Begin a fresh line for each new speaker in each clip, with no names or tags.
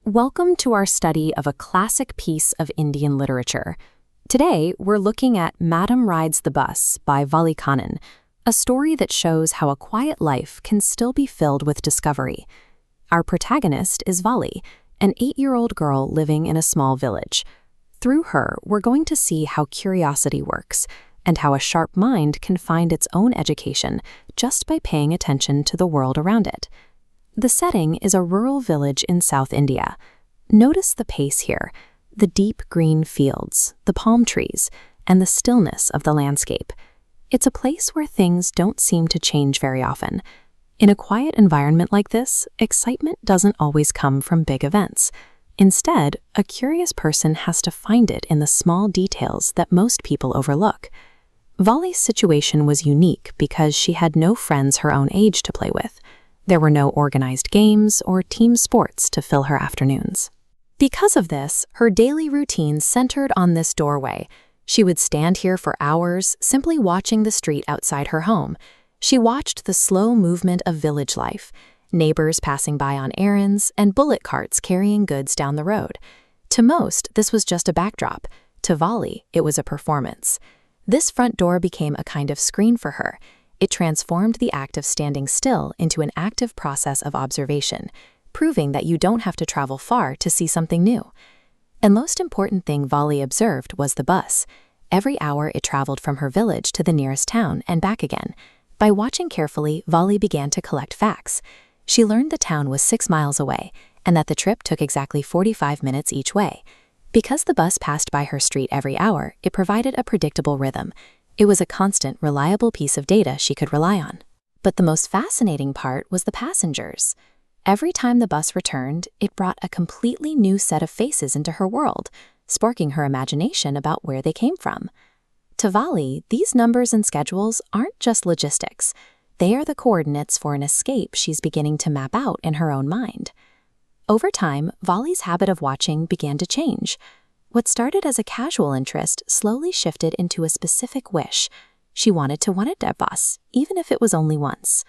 Welcome to our study of a classic piece of Indian literature. Today, we're looking at Madam Rides the Bus by Valli, a story that shows how a quiet life can still be filled with discovery. Our protagonist is Valli, an 8-year-old girl living in a small village. Through her, we're going to see how curiosity works and how a sharp mind can find its own education just by paying attention to the world around it. The setting is a rural village in South India. Notice the pace here, the deep green fields, the palm trees, and the stillness of the landscape. It's a place where things don't seem to change very often. In a quiet environment like this, excitement doesn't always come from big events. Instead, a curious person has to find it in the small details that most people overlook. Valli's situation was unique because she had no friends her own age to play with. There were no organized games or team sports to fill her afternoons. Because of this, her daily routine centered on this doorway. She would stand here for hours, simply watching the street outside her home. She watched the slow movement of village life, neighbors passing by on errands, and bullock carts carrying goods down the road. To most, this was just a backdrop. To Valli, it was a performance. This front door became a kind of screen for her. It transformed the act of standing still into an active process of observation, proving that you don't have to travel far to see something new. And most important thing Valli observed was the bus. Every hour it traveled from her village to the nearest town and back again. By watching carefully, Valli began to collect facts. She learned the town was 6 miles away and that the trip took exactly 45 minutes each way. Because the bus passed by her street every hour, it provided a predictable rhythm. It was a constant, reliable piece of data she could rely on. But the most fascinating part was the passengers. Every time the bus returned, it brought a completely new set of faces into her world, sparking her imagination about where they came from. To Valli, these numbers and schedules aren't just logistics. They are the coordinates for an escape she's beginning to map out in her own mind. Over time, Valli's habit of watching began to change. What started as a casual interest slowly shifted into a specific wish. She wanted to ride a bus, even if it was only once.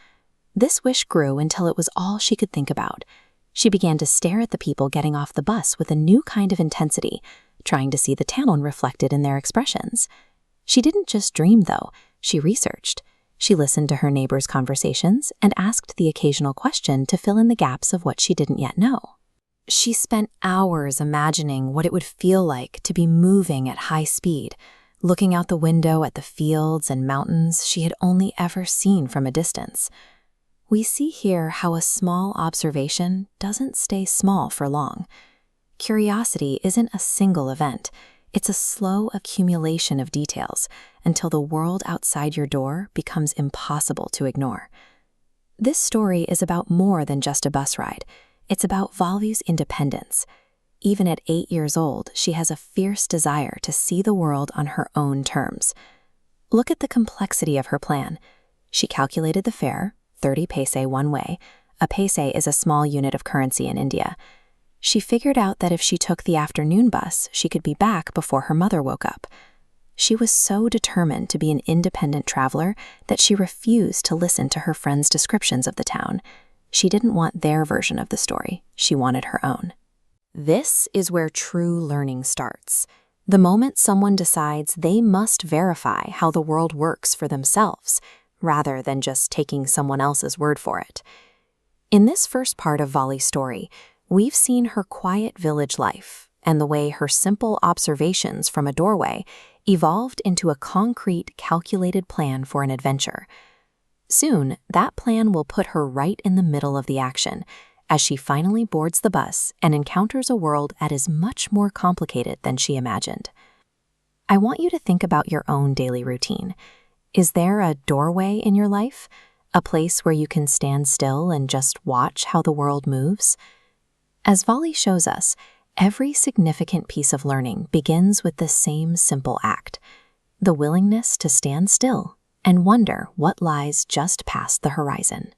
This wish grew until it was all she could think about. She began to stare at the people getting off the bus with a new kind of intensity, trying to see the town reflected in their expressions. She didn't just dream, though. She researched. She listened to her neighbors' conversations and asked the occasional question to fill in the gaps of what she didn't yet know. She spent hours imagining what it would feel like to be moving at high speed, looking out the window at the fields and mountains she had only ever seen from a distance. We see here how a small observation doesn't stay small for long. Curiosity isn't a single event. It's a slow accumulation of details until the world outside your door becomes impossible to ignore. This story is about more than just a bus ride. It's about Valli's independence. Even at 8 years old, she has a fierce desire to see the world on her own terms. Look at the complexity of her plan. She calculated the fare, 30 paise one way. A paise is a small unit of currency in India. She figured out that if she took the afternoon bus, she could be back before her mother woke up. She was so determined to be an independent traveler that she refused to listen to her friends' descriptions of the town. She didn't want their version of the story. She wanted her own. This is where true learning starts. The moment someone decides they must verify how the world works for themselves, rather than just taking someone else's word for it. In this first part of Valli's story, we've seen her quiet village life and the way her simple observations from a doorway evolved into a concrete, calculated plan for an adventure. Soon, that plan will put her right in the middle of the action as she finally boards the bus and encounters a world that is much more complicated than she imagined. I want you to think about your own daily routine. Is there a doorway in your life? A place where you can stand still and just watch how the world moves? As Valli shows us, every significant piece of learning begins with the same simple act, the willingness to stand still and wonder what lies just past the horizon.